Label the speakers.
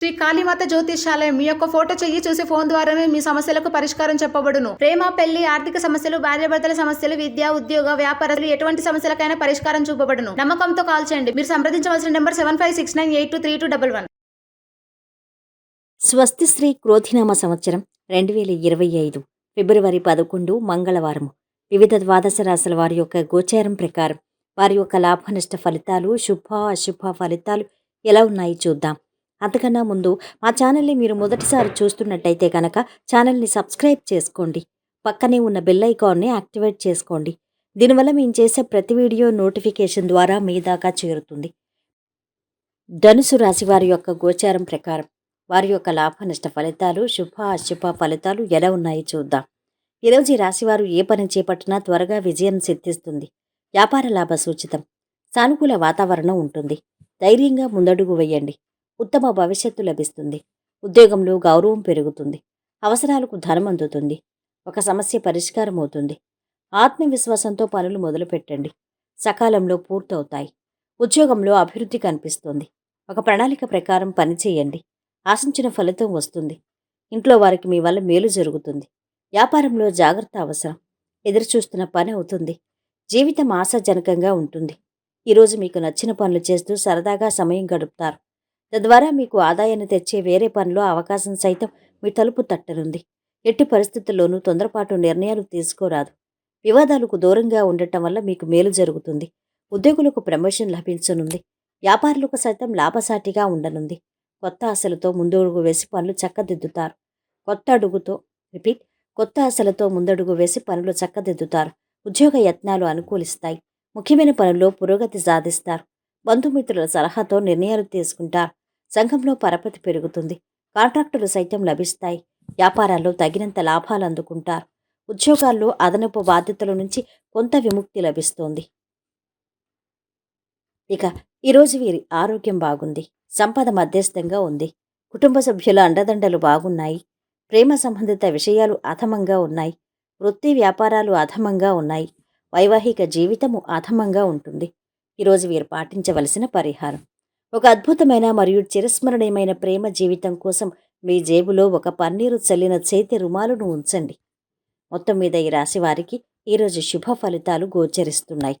Speaker 1: శ్రీ కాళీమాత జ్యోతిష్యాలయం మీ యొక్క ఫోటో చెయ్యి చూసి ఫోన్ ద్వారానే మీ సమస్యలకు పరిష్కారం చెప్పబడును. ప్రేమ, పెళ్లి, ఆర్థిక సమస్యలు, భార్యాభర్తల సమస్యలు, విద్య, ఉద్యోగ, వ్యాపారాలు ఎటువంటి సమస్యలకైనా పరిష్కారం చూపబడును. నమ్మకంతో కాల్ చేయండి. మీరు సంప్రదించవలసిన నెంబర్ 7569823211.
Speaker 2: స్వస్తి శ్రీ క్రోధినామ సంవత్సరం 2025 ఫిబ్రవరి 11 మంగళవారం. వివిధ ద్వాదశ రాశుల వారి యొక్క గోచారం ప్రకారం వారి యొక్క లాభనష్ట ఫలితాలు, శుభ అశుభ ఫలితాలు ఎలా ఉన్నాయి చూద్దాం. అంతకన్నా ముందు మా ఛానల్ని మీరు మొదటిసారి చూస్తున్నట్టయితే కనుక ఛానల్ని సబ్స్క్రైబ్ చేసుకోండి. పక్కనే ఉన్న బెల్ ఐకాన్ని యాక్టివేట్ చేసుకోండి. దీనివల్ల మేము చేసే ప్రతి వీడియో నోటిఫికేషన్ ద్వారా మీ దాకా చేరుతుంది. ధనుసు రాశి వారి యొక్క గోచారం ప్రకారం వారి యొక్క లాభనష్ట ఫలితాలు, శుభ అశుభ ఫలితాలు ఎలా ఉన్నాయి చూద్దాం. ఈరోజు ఈ రాశివారు ఏ పని చేపట్టినా త్వరగా విజయం సిద్ధిస్తుంది. వ్యాపార లాభ సూచితం. సానుకూల వాతావరణం ఉంటుంది. ధైర్యంగా ముందడుగు వేయండి. ఉత్తమ భవిష్యత్తు లభిస్తుంది. ఉద్యోగంలో గౌరవం పెరుగుతుంది. అవసరాలకు ధనం అందుతుంది. ఒక సమస్య పరిష్కారం అవుతుంది. ఆత్మవిశ్వాసంతో పనులు మొదలుపెట్టండి. సకాలంలో పూర్తవుతాయి. ఉద్యోగంలో అభివృద్ధి కనిపిస్తుంది. ఒక ప్రణాళిక ప్రకారం పనిచేయండి. ఆశించిన ఫలితం వస్తుంది. ఇంట్లో వారికి మీ వల్ల మేలు జరుగుతుంది. వ్యాపారంలో జాగ్రత్త అవసరం. ఎదురుచూస్తున్న పని అవుతుంది. జీవితం ఆశాజనకంగా ఉంటుంది. ఈరోజు మీకు నచ్చిన పనులు చేస్తూ సరదాగా సమయం గడుపుతారు. తద్వారా మీకు ఆదాయాన్ని తెచ్చే వేరే పనిలో అవకాశం సైతం మీ తలుపు తట్టనుంది. ఎట్టి పరిస్థితుల్లోనూ తొందరపాటు నిర్ణయాలు తీసుకోరాదు. వివాదాలకు దూరంగా ఉండటం వల్ల మీకు మేలు జరుగుతుంది. ఉద్యోగులకు ప్రమోషన్ లభించనుంది. వ్యాపారులకు సైతం లాభసాటిగా ఉండనుంది. కొత్త ఆశలతో ముందడుగు వేసి పనులు చక్కదిద్దుతారు. కొత్త ఆశలతో ముందడుగు వేసి పనులు చక్కదిద్దుతారు. ఉద్యోగ యత్నాలు అనుకూలిస్తాయి. ముఖ్యమైన పనుల్లో పురోగతి సాధిస్తారు. బంధుమిత్రుల సలహాతో నిర్ణయాలు తీసుకుంటారు. సంఘంలో పరపతి పెరుగుతుంది. కాంట్రాక్టులు సైతం లభిస్తాయి. వ్యాపారాల్లో తగినంత లాభాలు అందుకుంటారు. ఉద్యోగాల్లో అదనపు బాధ్యతల నుంచి కొంత విముక్తి లభిస్తోంది. ఇక ఈరోజు వీరి ఆరోగ్యం బాగుంది. సంపద మధ్యస్థంగా ఉంది. కుటుంబ సభ్యుల అండదండలు బాగున్నాయి. ప్రేమ సంబంధిత విషయాలు అధమంగా ఉన్నాయి. వృత్తి వ్యాపారాలు అధమంగా ఉన్నాయి. వైవాహిక జీవితము అధమంగా ఉంటుంది. ఈరోజు వీరు పాటించవలసిన పరిహారం. ఒక అద్భుతమైన మరియు చిరస్మరణీయమైన ప్రేమ జీవితం కోసం మీ జేబులో ఒక పన్నీరు చల్లిన చేతి రుమాలును ఉంచండి. మొత్తం మీద ఈ రాశి వారికి ఈరోజు శుభ ఫలితాలు గోచరిస్తున్నాయి.